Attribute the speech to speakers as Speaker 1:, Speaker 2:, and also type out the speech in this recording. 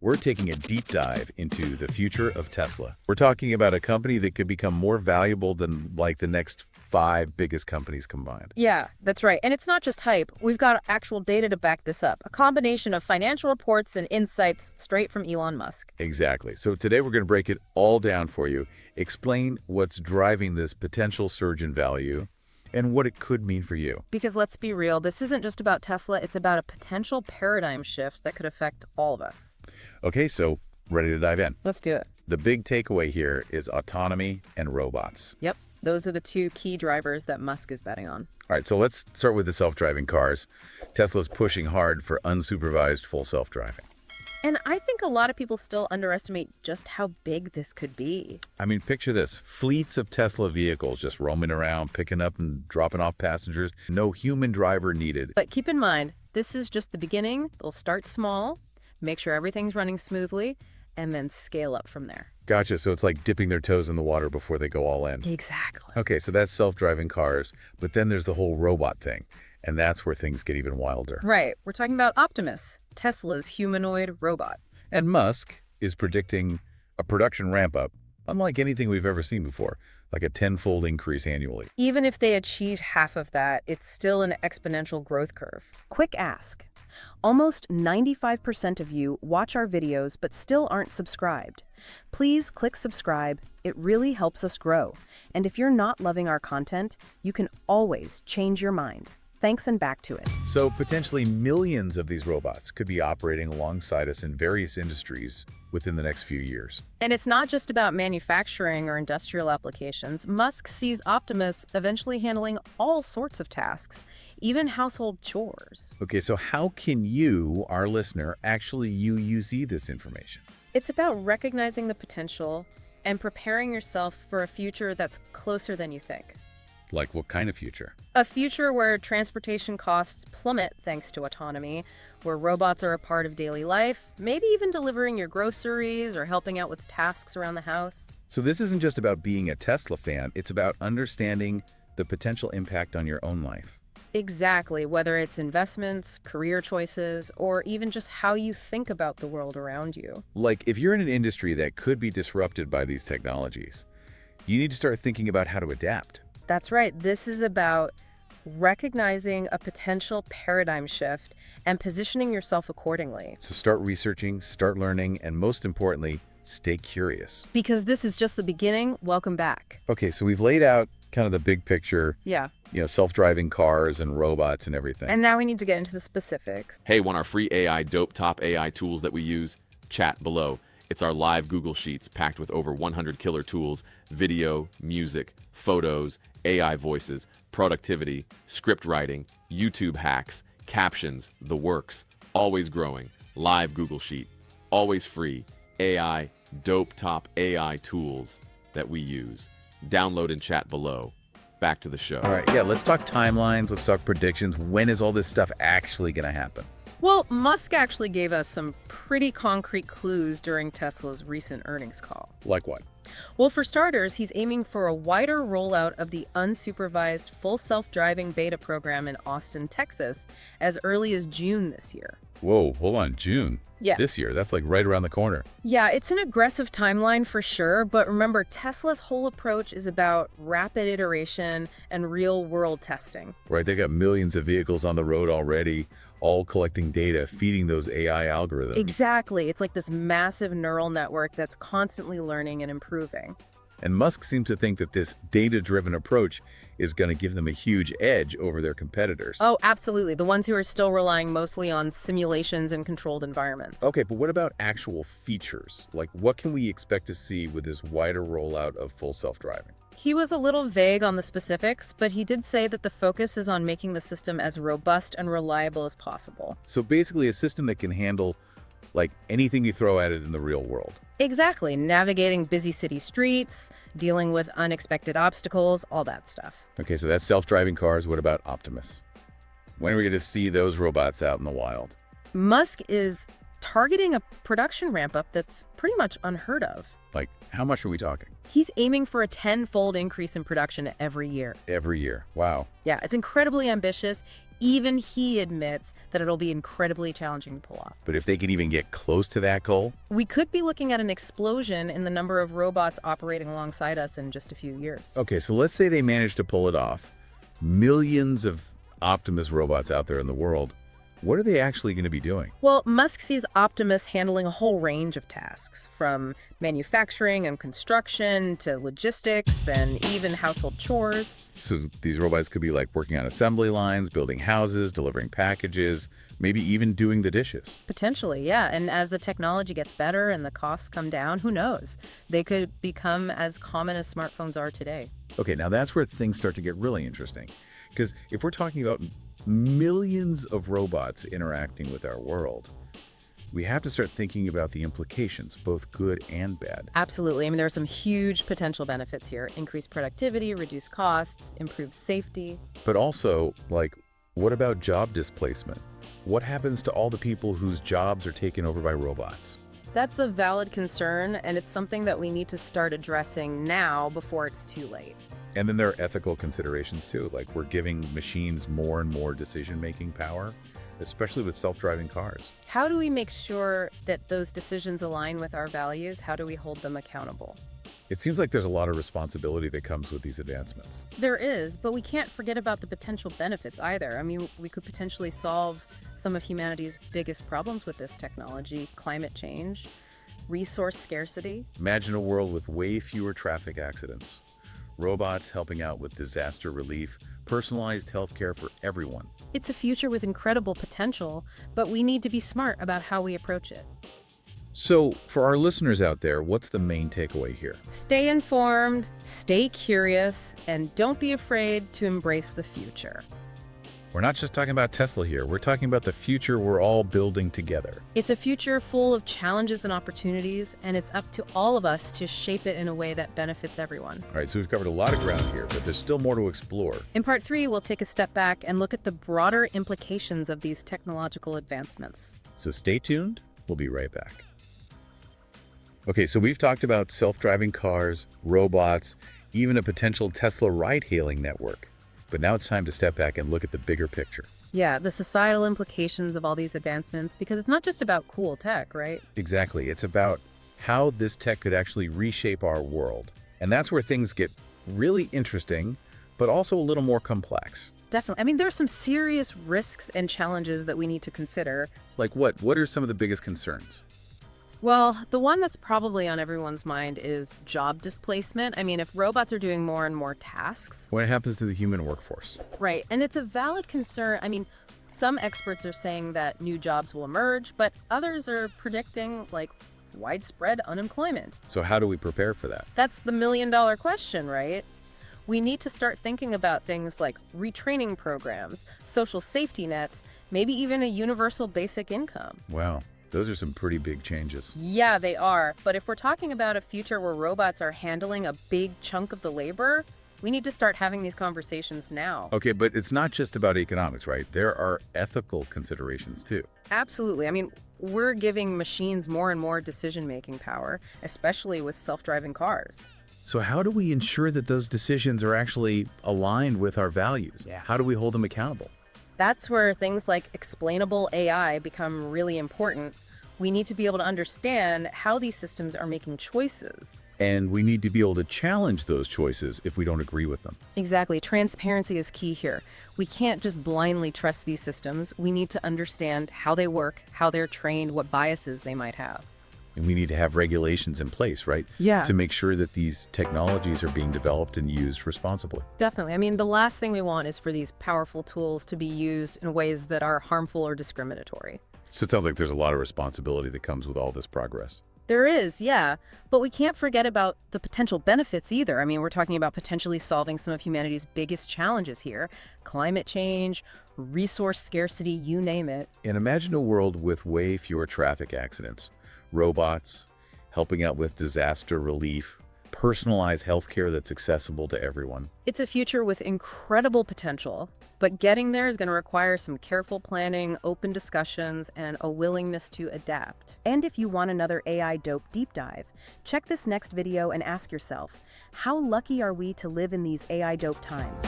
Speaker 1: we're taking a deep dive into the future of Tesla. We're talking about a company that could become more valuable than like the next 5 biggest companies combined.
Speaker 2: Yeah, that's right. And it's not just hype. We've got actual data to back this up. A combination of financial reports and insights straight from Elon Musk.
Speaker 1: Exactly. So today we're going to break it all down for you, explain what's driving this potential surge in value, and what it could mean for you.
Speaker 2: Because let's be real, this isn't just about Tesla, it's about a potential paradigm shift that could affect all of us.
Speaker 1: Okay, so ready to dive in.
Speaker 2: Let's do it.
Speaker 1: The big takeaway here is autonomy and robots.
Speaker 2: Yep, those are the 2 key drivers that Musk is betting on.
Speaker 1: All right, so let's start with the self-driving cars. Tesla's pushing hard for unsupervised full self-driving.
Speaker 2: And I think a lot of people still underestimate just how big this could be.
Speaker 1: I mean, picture this. Fleets of Tesla vehicles just roaming around, picking up and dropping off passengers. No human driver needed.
Speaker 2: But keep in mind, this is just the beginning. They'll start small, make sure everything's running smoothly, and then scale up from there.
Speaker 1: Gotcha. So it's like dipping their toes in the water before they go all in.
Speaker 2: Exactly.
Speaker 1: Okay, so that's self-driving cars. But then there's the whole robot thing. And that's where things get even wilder.
Speaker 2: Right. We're talking about Optimus, Tesla's humanoid robot.
Speaker 1: And Musk is predicting a production ramp-up unlike anything we've ever seen before, like a 10-fold increase annually.
Speaker 2: Even if they achieve half of that, it's still an exponential growth curve. Quick ask. Almost 95% of you watch our videos but still aren't subscribed. Please click subscribe. It really helps us grow. And if you're not loving our content, you can always change your mind. Thanks, and back to it.
Speaker 1: So potentially millions of these robots could be operating alongside us in various industries within the next few years.
Speaker 2: And it's not just about manufacturing or industrial applications. Musk sees Optimus eventually handling all sorts of tasks, even household chores.
Speaker 1: Okay, so how can you, our listener, actually use this information?
Speaker 2: It's about recognizing the potential and preparing yourself for a future that's closer than you think.
Speaker 1: Like what kind of future?
Speaker 2: A future where transportation costs plummet thanks to autonomy, where robots are a part of daily life, maybe even delivering your groceries or helping out with tasks around the house.
Speaker 1: So this isn't just about being a Tesla fan, it's about understanding the potential impact on your own life.
Speaker 2: Exactly, whether it's investments, career choices, or even just how you think about the world around you.
Speaker 1: Like if you're in an industry that could be disrupted by these technologies, you need to start thinking about how to adapt.
Speaker 2: That's right. This is about recognizing a potential paradigm shift and positioning yourself accordingly.
Speaker 1: So start researching, start learning, and most importantly, stay curious.
Speaker 2: Because this is just the beginning. Welcome back.
Speaker 1: Okay, so we've laid out kind of the big picture.
Speaker 2: Yeah.
Speaker 1: Self-driving cars and robots and everything.
Speaker 2: And now we need to get into the specifics.
Speaker 3: Hey, want our free AI dope top AI tools that we use? Chat below. It's our live Google Sheets packed with over 100 killer tools, video, music, photos, AI voices, productivity, script writing, YouTube hacks, captions, the works, always growing, live Google Sheet, always free, AI, dope top AI tools that we use. Download and chat below. Back to the show.
Speaker 1: All right, yeah, let's talk timelines, let's talk predictions. When is all this stuff actually going to happen?
Speaker 2: Well, Musk actually gave us some pretty concrete clues during Tesla's recent earnings call.
Speaker 1: Like what?
Speaker 2: Well, for starters, he's aiming for a wider rollout of the unsupervised full self-driving beta program in Austin, Texas, as early as June this year.
Speaker 1: Whoa, hold on, June?
Speaker 2: Yeah.
Speaker 1: This year, that's like right around the corner.
Speaker 2: Yeah, it's an aggressive timeline for sure, but remember, Tesla's whole approach is about rapid iteration and real-world testing.
Speaker 1: Right, they got millions of vehicles on the road already, all collecting data, feeding those AI algorithms.
Speaker 2: Exactly. It's like this massive neural network that's constantly learning and improving.
Speaker 1: And Musk seems to think that this data-driven approach is going to give them a huge edge over their competitors.
Speaker 2: Oh, absolutely. The ones who are still relying mostly on simulations and controlled environments.
Speaker 1: Okay, but what about actual features? Like, what can we expect to see with this wider rollout of full self-driving?
Speaker 2: He was a little vague on the specifics, but he did say that the focus is on making the system as robust and reliable as possible.
Speaker 1: So basically a system that can handle, like, anything you throw at it in the real world.
Speaker 2: Exactly. Navigating busy city streets, dealing with unexpected obstacles, all that stuff.
Speaker 1: Okay, so that's self-driving cars. What about Optimus? When are we going to see those robots out in the wild?
Speaker 2: Musk is targeting a production ramp-up that's pretty much unheard of.
Speaker 1: Like, how much are we talking?
Speaker 2: He's aiming for a 10-fold increase in production every year.
Speaker 1: Every year. Wow.
Speaker 2: Yeah, it's incredibly ambitious, Even he admits that it'll be incredibly challenging to pull off.
Speaker 1: But if they can even get close to that goal,
Speaker 2: We could be looking at an explosion in the number of robots operating alongside us in just a few years.
Speaker 1: okay, so let's say they manage to pull it off. Millions of Optimus robots out there in the world. What are they actually going to be doing?
Speaker 2: Well, Musk sees Optimus handling a whole range of tasks, from manufacturing and construction to logistics and even household chores.
Speaker 1: So these robots could be like working on assembly lines, building houses, delivering packages, maybe even doing the dishes.
Speaker 2: Potentially, yeah. And as the technology gets better and the costs come down, who knows? They could become as common as smartphones are today.
Speaker 1: Okay, now that's where things start to get really interesting. Because if we're talking about millions of robots interacting with our world, we have to start thinking about the implications, both good and bad.
Speaker 2: Absolutely. I mean, there are some huge potential benefits here. Increased productivity, reduced costs, improved safety.
Speaker 1: But also, like, what about job displacement? What happens to all the people whose jobs are taken over by robots?
Speaker 2: That's a valid concern, and it's something that we need to start addressing now before it's too late.
Speaker 1: And then there are ethical considerations too, like we're giving machines more and more decision-making power, especially with self-driving cars.
Speaker 2: How do we make sure that those decisions align with our values? How do we hold them accountable?
Speaker 1: It seems like there's a lot of responsibility that comes with these advancements.
Speaker 2: There is, but we can't forget about the potential benefits either. I mean, we could potentially solve some of humanity's biggest problems with this technology: climate change, resource scarcity.
Speaker 1: Imagine a world with way fewer traffic accidents, robots helping out with disaster relief, personalized healthcare for everyone.
Speaker 2: It's a future with incredible potential, but we need to be smart about how we approach it.
Speaker 1: So, for our listeners out there, what's the main takeaway here?
Speaker 2: Stay informed, stay curious, and don't be afraid to embrace the future.
Speaker 1: We're not just talking about Tesla here, we're talking about the future we're all building together.
Speaker 2: It's a future full of challenges and opportunities, and it's up to all of us to shape it in a way that benefits everyone.
Speaker 1: All right, so we've covered a lot of ground here, but there's still more to explore.
Speaker 2: In part 3, we'll take a step back and look at the broader implications of these technological advancements.
Speaker 1: So stay tuned, we'll be right back. Okay, so we've talked about self-driving cars, robots, even a potential Tesla ride-hailing network. But now it's time to step back and look at the bigger picture.
Speaker 2: Yeah, the societal implications of all these advancements, because it's not just about cool tech, right?
Speaker 1: Exactly. It's about how this tech could actually reshape our world. And that's where things get really interesting, but also a little more complex.
Speaker 2: Definitely. I mean, there's some serious risks and challenges that we need to consider.
Speaker 1: Like what? What are some of the biggest concerns?
Speaker 2: Well, the one that's probably on everyone's mind is job displacement. I mean, if robots are doing more and more tasks.
Speaker 1: What happens to the human workforce?
Speaker 2: Right. And it's a valid concern. I mean, some experts are saying that new jobs will emerge, but others are predicting like widespread unemployment.
Speaker 1: So how do we prepare for that?
Speaker 2: That's the million-dollar question, right? We need to start thinking about things like retraining programs, social safety nets, maybe even a universal basic income.
Speaker 1: Wow. Those are some pretty big changes.
Speaker 2: Yeah, they are. But if we're talking about a future where robots are handling a big chunk of the labor, we need to start having these conversations now.
Speaker 1: Okay, but it's not just about economics, right? There are ethical considerations too.
Speaker 2: Absolutely. I mean, we're giving machines more and more decision-making power, especially with self-driving cars.
Speaker 1: So how do we ensure that those decisions are actually aligned with our values?
Speaker 2: Yeah.
Speaker 1: How do we hold them accountable?
Speaker 2: That's where things like explainable AI become really important. We need to be able to understand how these systems are making choices.
Speaker 1: And we need to be able to challenge those choices if we don't agree with them.
Speaker 2: Exactly. Transparency is key here. We can't just blindly trust these systems. We need to understand how they work, how they're trained, what biases they might have.
Speaker 1: And we need to have regulations in place, right?
Speaker 2: Yeah.
Speaker 1: To make sure that these technologies are being developed and used responsibly.
Speaker 2: Definitely. I mean, the last thing we want is for these powerful tools to be used in ways that are harmful or discriminatory.
Speaker 1: So it sounds like there's a lot of responsibility that comes with all this progress.
Speaker 2: There is, yeah. But we can't forget about the potential benefits either. I mean, we're talking about potentially solving some of humanity's biggest challenges here. Climate change, resource scarcity, you name it.
Speaker 1: And imagine a world with way fewer traffic accidents, robots helping out with disaster relief, personalized healthcare that's accessible to everyone.
Speaker 2: It's a future with incredible potential, but getting there is going to require some careful planning, open discussions, and a willingness to adapt. And if you want another AI dope deep dive, check this next video and ask yourself, how lucky are we to live in these AI dope times?